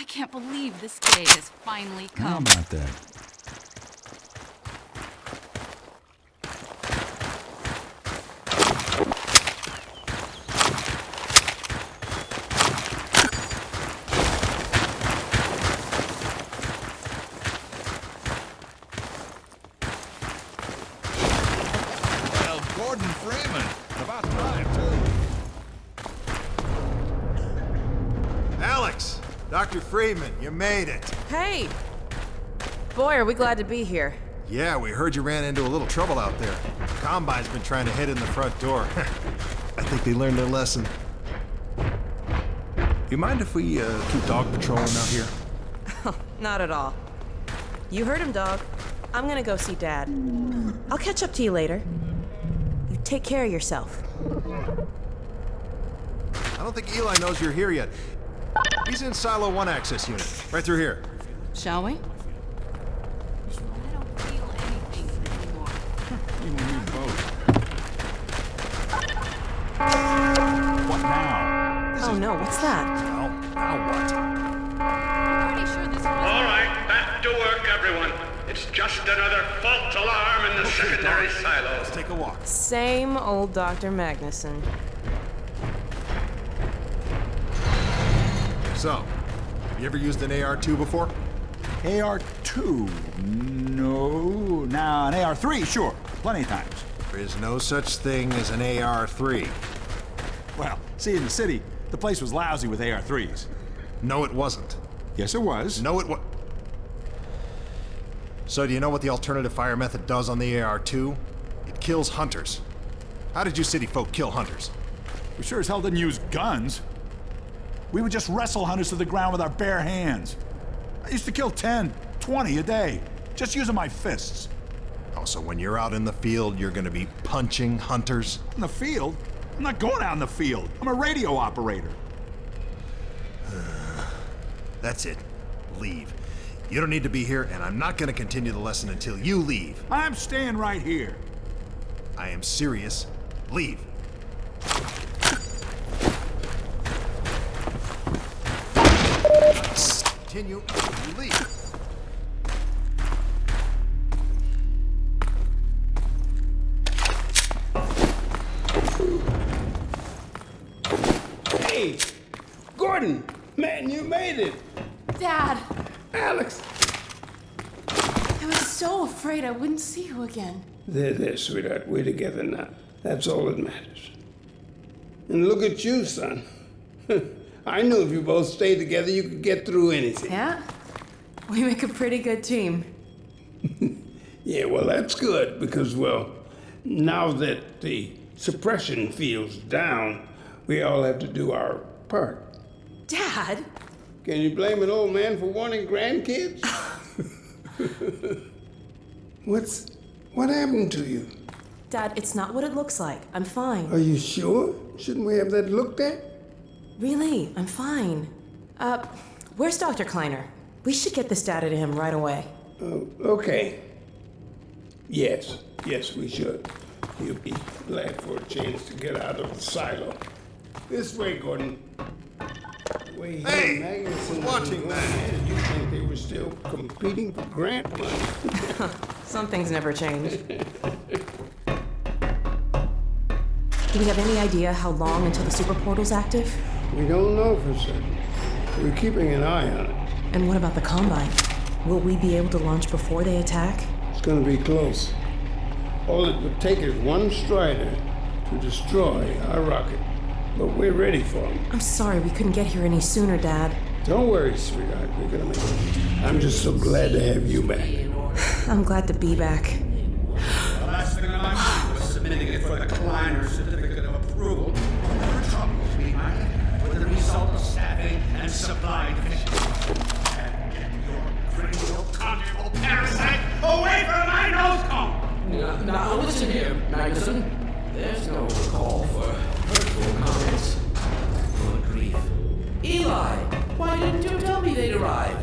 can't believe this day has finally come. How about that? Well, Gordon Freeman. About time, too. Alyx! Dr. Freeman, you made it. Hey! Boy, are we glad to be here. Yeah, we heard you ran into a little trouble out there. Combine's been trying to hit in the front door. I think they learned their lesson. You mind if we keep dog patrolling out here? Not at all. You heard him, dog. I'm gonna go see Dad. I'll catch up to you later. You take care of yourself. I don't think Eli knows you're here yet. He's in Silo 1 access unit, right through here. Shall we? I don't feel anything anymore. Even you both. What now? Oh no, what's that? Well, now what? I'm pretty sure this was... All right, back to work, everyone. It's just another false alarm in the secondary silo. Let's take a walk. Same old Dr. Magnuson. So, have you ever used an AR-2 before? AR-2? No. Now, an AR-3, sure. Plenty of times. There is no such thing as an AR-3. Well, see, in the city, the place was lousy with AR-3s. No, it wasn't. Yes, it was. No, it was. So do you know what the alternative fire method does on the AR-2? It kills hunters. How did you city folk kill hunters? We sure as hell didn't use guns. We would just wrestle hunters to the ground with our bare hands. I used to kill 10, 20 a day, just using my fists. Oh, so when you're out in the field, you're gonna be punching hunters? In the field? I'm not going out in the field. I'm a radio operator. That's it. Leave. You don't need to be here, and I'm not gonna continue the lesson until you leave. I'm staying right here. I am serious. Leave. Continue. You leave. Hey, Gordon, man, you made it. Dad, Alyx. I was so afraid I wouldn't see you again. There, sweetheart. We're together now. That's all that matters. And look at you, son. I knew if you both stayed together, you could get through anything. Yeah? We make a pretty good team. Yeah, well, that's good because, well, now that the suppression field's down, we all have to do our part. Dad? Can you blame an old man for wanting grandkids? What happened to you? Dad, it's not what it looks like. I'm fine. Are you sure? Shouldn't we have that looked at? Really, I'm fine. Where's Dr. Kleiner? We should get this data to him right away. Okay. Yes, we should. He'll be glad for a chance to get out of the silo. This way, Gordon. Way Hey, Magnuson watching that. Did you think they were still competing for grant money? Some things never change. Do we have any idea how long until the Superportal's active? We don't know for certain. We're keeping an eye on it. And what about the Combine? Will we be able to launch before they attack? It's gonna be close. All it would take is one Strider to destroy our rocket. But we're ready for him. I'm sorry we couldn't get here any sooner, Dad. Don't worry, sweetheart. We're gonna make it. I'm just so glad to have you back. I'm glad to be back. The last thing on my mind was submitting it for the Kleiner certificate of approval. There were troubles behind it, with the result of staffing and supply deficiencies. And get your cranial conjugal parasite away from my nose cone! Now listen here, Magnuson. There's no call for hurtful comments. Good grief. Eli, why didn't you tell me they'd arrived?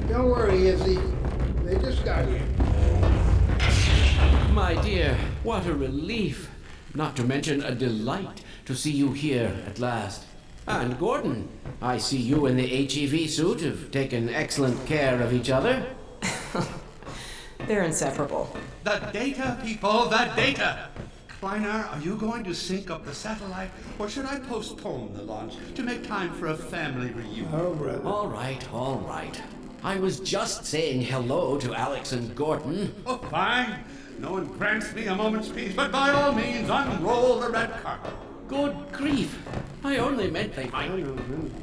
Don't worry, Izzy. They just got here. My dear, what a relief. Not to mention a delight to see you here at last. And Gordon, I see you in the HEV suit have taken excellent care of each other. They're inseparable. The data, people, the data! Kleiner, are you going to sync up the satellite, or should I postpone the launch to make time for a family reunion? Oh, brother. All right. I was just saying hello to Alyx and Gordon. Oh, fine. No one grants me a moment's peace, but by all means, unroll the red carpet. Good grief. I only meant they might...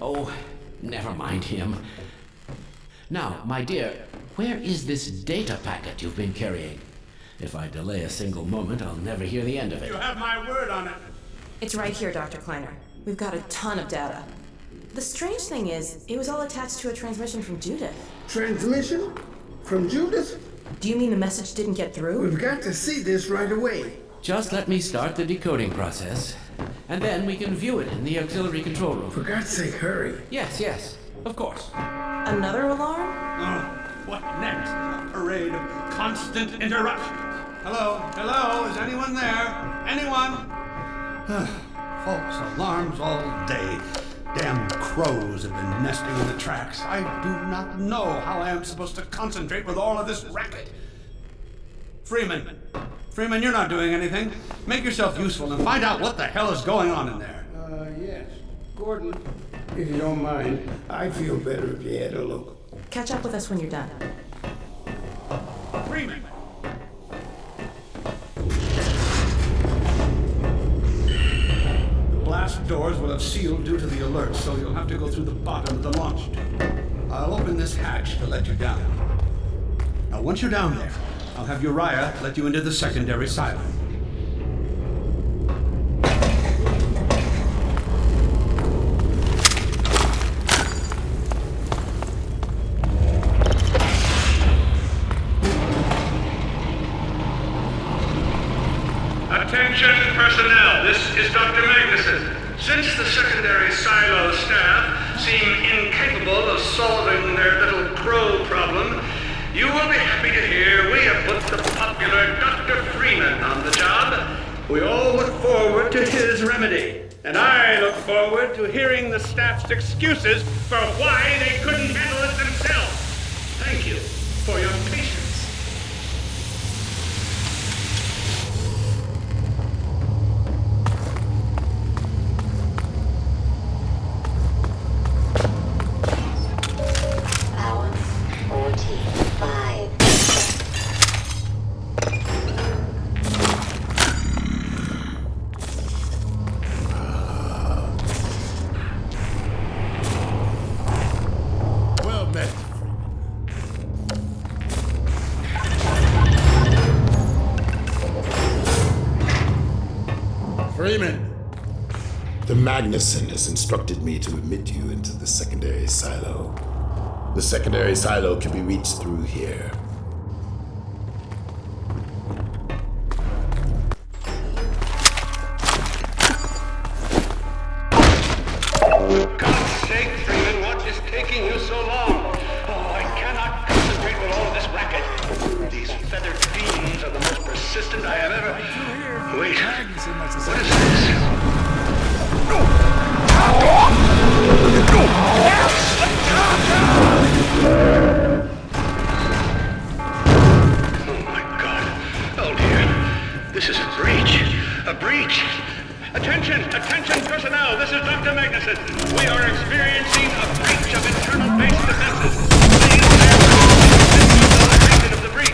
Oh, never mind him. Now, my dear, where is this data packet you've been carrying? If I delay a single moment, I'll never hear the end of it. You have my word on it. It's right here, Dr. Kleiner. We've got a ton of data. The strange thing is, it was all attached to a transmission from Judith. Transmission? From Judith? Do you mean the message didn't get through? We've got to see this right away. Just let me start the decoding process, and then we can view it in the auxiliary control room. For God's sake, hurry. Yes, of course. Another alarm? Oh, what next? A parade of constant interruptions. Hello, is anyone there? Anyone? False alarms all day. Damn crows have been nesting in the tracks. I do not know how I am supposed to concentrate with all of this racket. Freeman, you're not doing anything. Make yourself useful and find out what the hell is going on in there. Yes. Gordon, if you don't mind, I'd feel better if you had a look. Catch up with us when you're done. Freeman! The blast doors will have sealed due to the alert, so you'll have to go through the bottom of the launch tube. I'll open this hatch to let you down. Now, once you're down there, I'll have Uriah let you into the secondary silo. Attention personnel, this is Dr. Magnuson. Since the secondary silo staff seem incapable of solving their little crow problem, you will be happy to hear we have put the popular Dr. Freeman on the job. We all look forward to his remedy, and I look forward to hearing the staff's excuses for why they couldn't handle it themselves. Thank you for your patience. The Magnuson has instructed me to admit you into the secondary silo. The secondary silo can be reached through here. For God's sake, Freeman, what is taking you so long? Oh, I cannot concentrate with all of this racket. These feathered fiends are the most persistent I have ever... Wait, what is this? Oh my God. Oh dear. This is a breach. A breach. Attention personnel. This is Dr. Magnuson. We are experiencing a breach of internal base defenses. Please bear with us of the breach.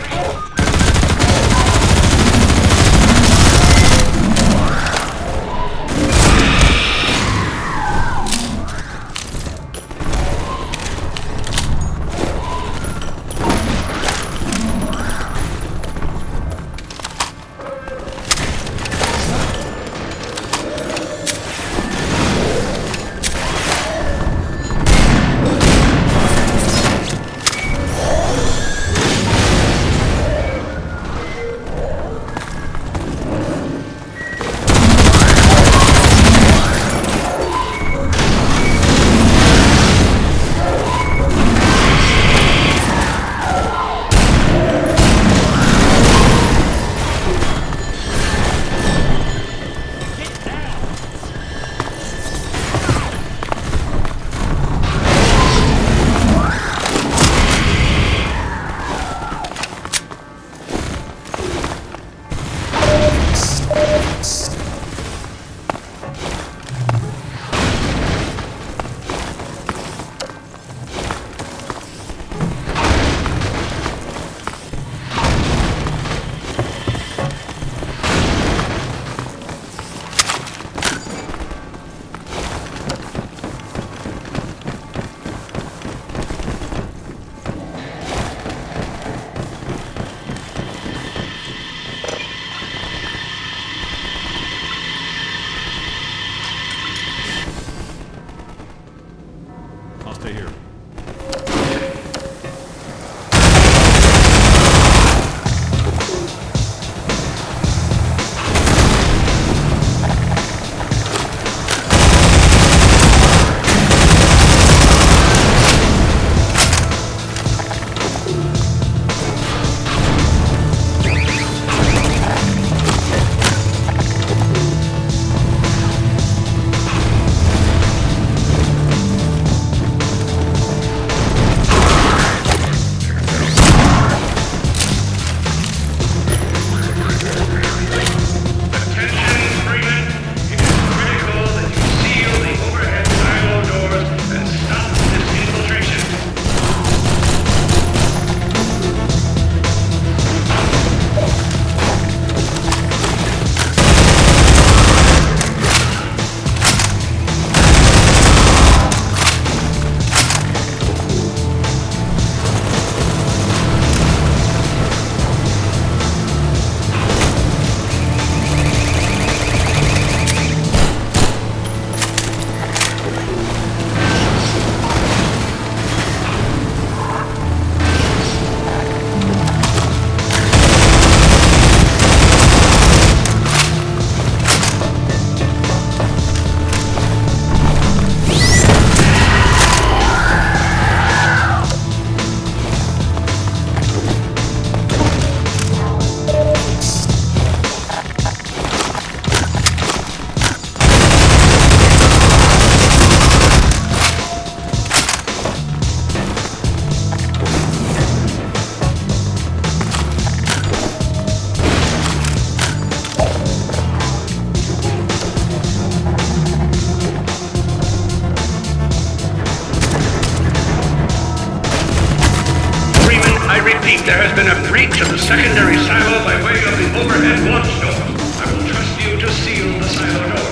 repeat, there has been a breach of the secondary silo by way of the overhead launch door. I will trust you to seal the silo doors.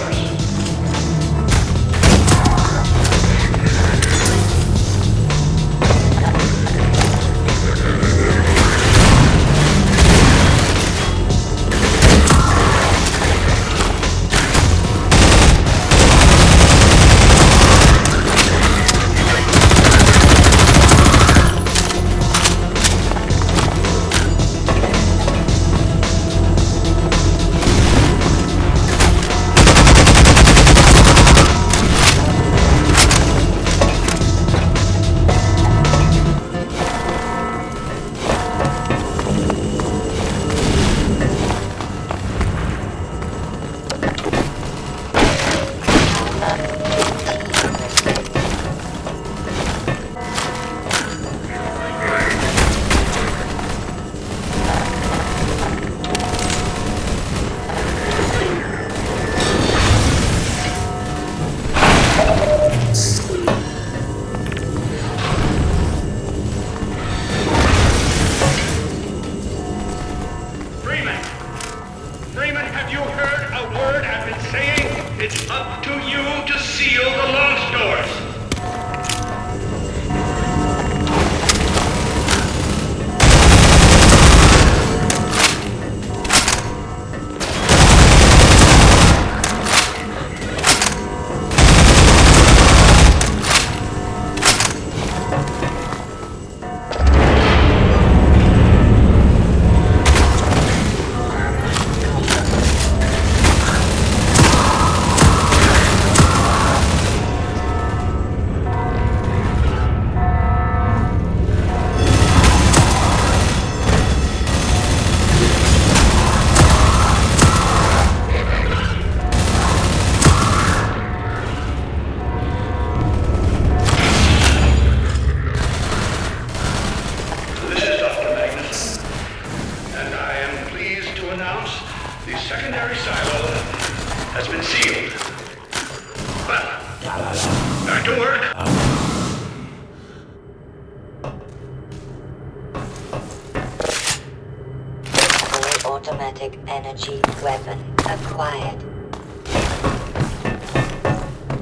Automatic energy weapon acquired.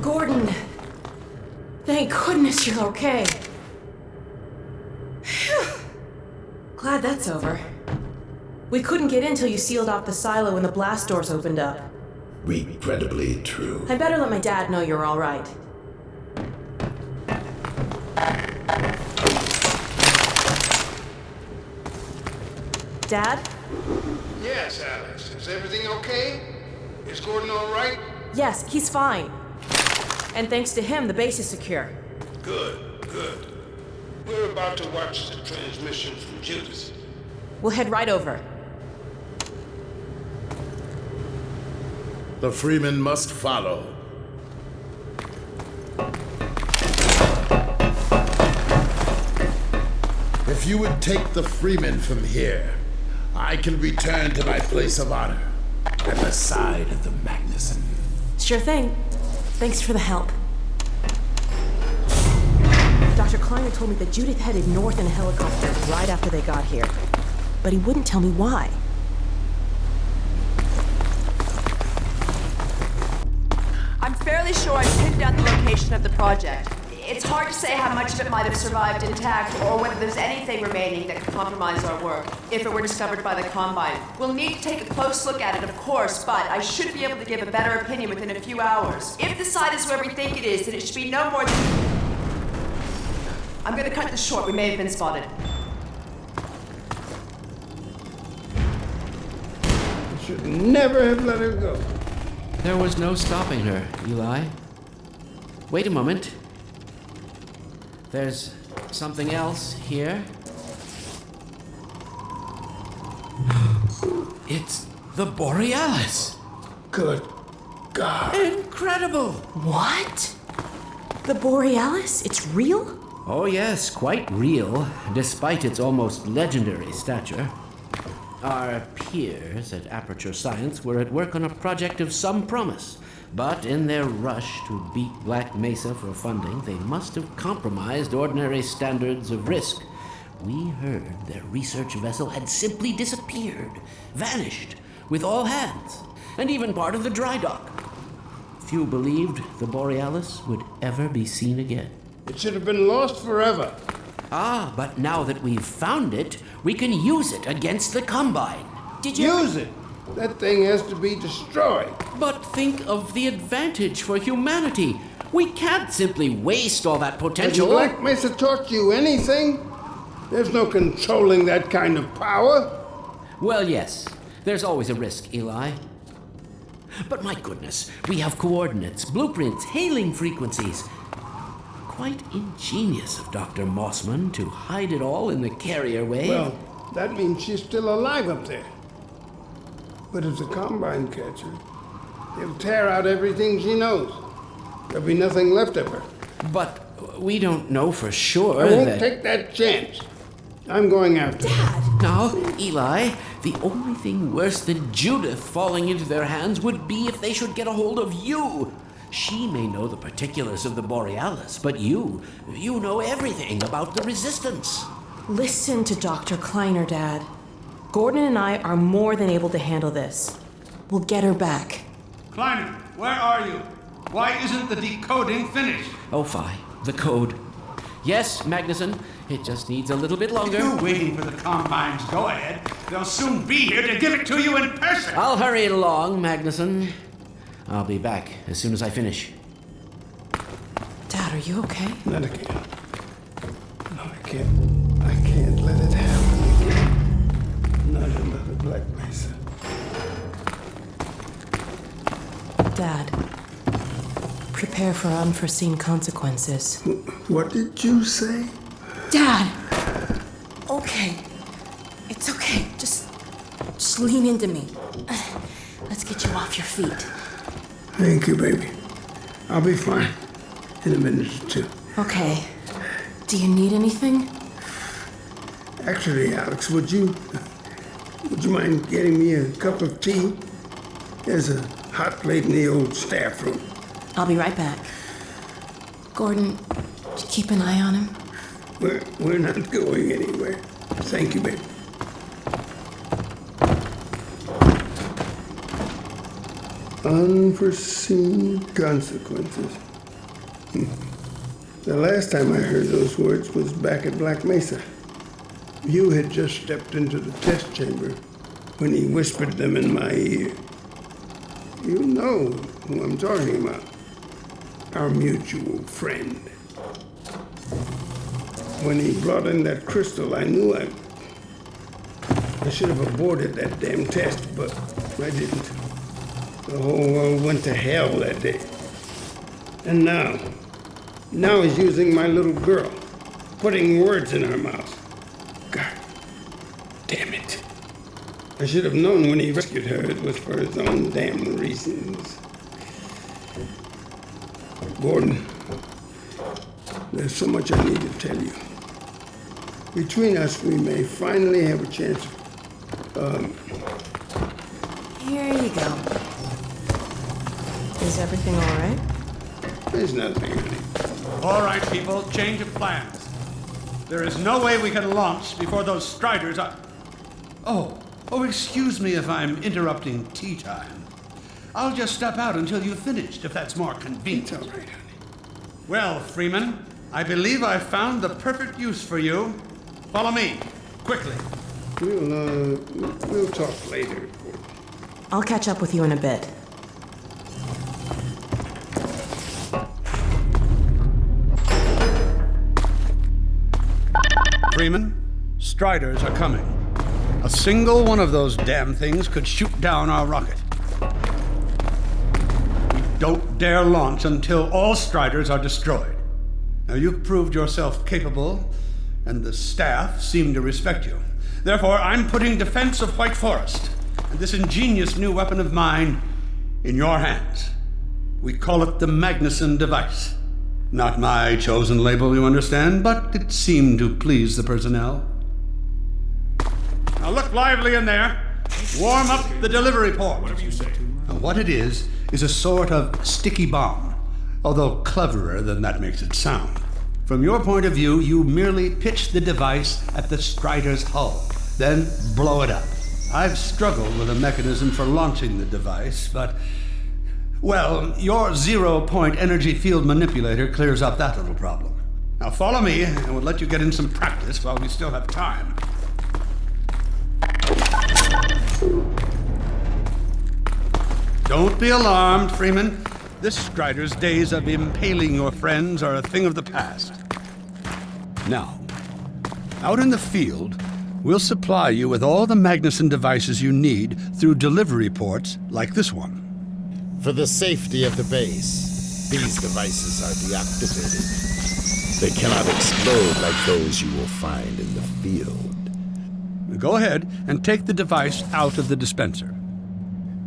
Gordon! Thank goodness you're okay. Phew. Glad that's over. We couldn't get in till you sealed off the silo when the blast doors opened up. Regrettably true. I better let my dad know you're all right. Dad? Yes, Alyx. Is everything okay? Is Gordon all right? Yes, he's fine. And thanks to him, the base is secure. Good, good. We're about to watch the transmission from Judith. We'll head right over. The Freeman must follow. If you would take the Freeman from here, I can return to my place of honor at the side of the Magnuson. Sure thing. Thanks for the help. Dr. Kleiner told me that Judith headed north in a helicopter right after they got here. But he wouldn't tell me why. I'm fairly sure I've pinned down the location of the project. It's hard to say how much of it might have survived intact or whether there's anything remaining that could compromise our work if it were discovered by the Combine. We'll need to take a close look at it, of course, but I should be able to give a better opinion within a few hours. If the site is where we think it is, then it should be no more than... I'm gonna cut this short. We may have been spotted. You should never have let her go. There was no stopping her, Eli. Wait a moment. There's something else here. It's the Borealis. Good God. Incredible! What? The Borealis? It's real? Oh yes, quite real, despite its almost legendary stature. Our peers at Aperture Science were at work on a project of some promise, but in their rush to beat Black Mesa for funding, they must have compromised ordinary standards of risk. We heard their research vessel had simply disappeared, vanished, with all hands, and even part of the dry dock. Few believed the Borealis would ever be seen again. It should have been lost forever. Ah, but now that we've found it, we can use it against the Combine. Did you Use it! That thing has to be destroyed. But think of the advantage for humanity. We can't simply waste all that potential. Has Black Mesa taught you anything? There's no controlling that kind of power. Well, yes. There's always a risk, Eli. But my goodness, we have coordinates, blueprints, hailing frequencies. Quite ingenious of Dr. Mossman to hide it all in the carrier wave. Well, that means she's still alive up there. But if the Combine catch her, they'll tear out everything she knows. There'll be nothing left of her. But we don't know for sure I won't that... take that chance. I'm going after her. Now, Eli, the only thing worse than Judith falling into their hands would be if they should get a hold of you. She may know the particulars of the Borealis, but you know everything about the Resistance. Listen to Dr. Kleiner, Dad. Gordon and I are more than able to handle this. We'll get her back. Kleiner, where are you? Why isn't the decoding finished? Oh, fine. The code. Yes, Magnuson. It just needs a little bit longer. If you're waiting for the Combine's go-ahead, they'll soon be here to give it to you in person. I'll hurry it along, Magnuson. I'll be back as soon as I finish. Dad, are you okay? Not again. No, I can't let it happen again. Not another Black Mesa. Dad, prepare for unforeseen consequences. What did you say? Dad! Okay. It's okay. Just lean into me. Let's get you off your feet. Thank you, baby. I'll be fine in a minute or two. Okay. Do you need anything? Actually, Alyx, would you mind getting me a cup of tea? There's a hot plate in the old staff room. I'll be right back. Gordon, keep an eye on him. We're not going anywhere. Thank you, baby. Unforeseen consequences. The last time I heard those words was back at Black Mesa. You had just stepped into the test chamber when he whispered them in my ear. You know who I'm talking about. Our mutual friend. When he brought in that crystal, I knew I should have aborted that damn test, but I didn't. The whole world went to hell that day. And now he's using my little girl, putting words in her mouth. God damn it. I should have known when he rescued her it was for his own damn reasons. Gordon, there's so much I need to tell you. Between us, we may finally have a chance of, Here you go. Is everything all right? There's nothing, honey. All right, people, change of plans. There is no way we can launch before those Striders are... Oh, excuse me if I'm interrupting tea time. I'll just step out until you've finished, if that's more convenient. It's all right, honey. Well, Freeman, I believe I've found the perfect use for you. Follow me, quickly. We'll talk later. I'll catch up with you in a bit. Freeman, Striders are coming. A single one of those damn things could shoot down our rocket. We don't dare launch until all Striders are destroyed. Now, you've proved yourself capable, and the staff seem to respect you. Therefore, I'm putting defense of White Forest and this ingenious new weapon of mine in your hands. We call it the Magnuson device. Not my chosen label, you understand, but it seemed to please the personnel. Now look lively in there. Warm up the delivery port. Whatever you say. Now, what it is a sort of sticky bomb, although cleverer than that makes it sound. From your point of view, you merely pitch the device at the Strider's hull, then blow it up. I've struggled with a mechanism for launching the device, but, well, your zero-point energy field manipulator clears up that little problem. Now follow me, and we'll let you get in some practice while we still have time. Don't be alarmed, Freeman. This Strider's days of impaling your friends are a thing of the past. Now, out in the field, we'll supply you with all the Magnuson devices you need through delivery ports like this one. For the safety of the base, these devices are deactivated. They cannot explode like those you will find in the field. Go ahead and take the device out of the dispenser.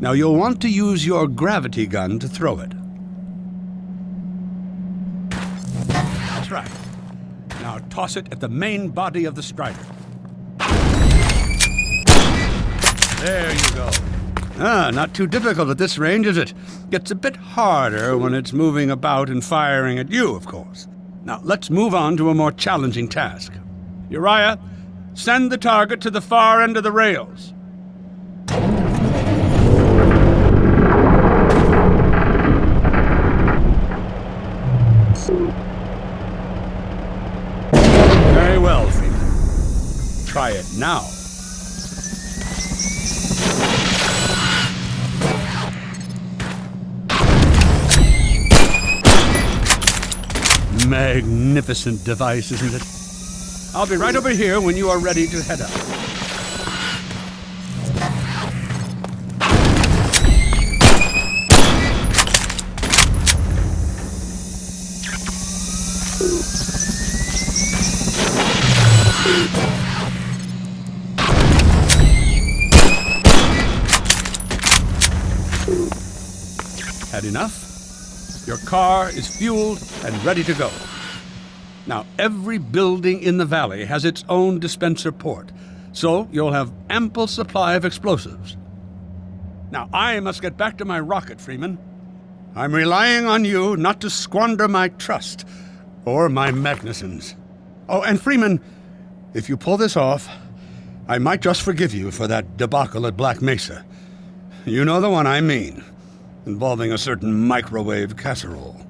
Now you'll want to use your gravity gun to throw it. That's right. Now toss it at the main body of the Strider. There you go. Not too difficult at this range, is it? Gets a bit harder when it's moving about and firing at you, of course. Now, let's move on to a more challenging task. Uriah, send the target to the far end of the rails. Very well, Freeman. Try it now. Magnificent device, isn't it? I'll be right over here when you are ready to head up. Had enough? Your car is fueled and ready to go. Now, every building in the valley has its own dispenser port, so you'll have ample supply of explosives. Now, I must get back to my rocket, Freeman. I'm relying on you not to squander my trust, or my Magnusons. Oh, and Freeman, if you pull this off, I might just forgive you for that debacle at Black Mesa. You know the one I mean, involving a certain microwave casserole.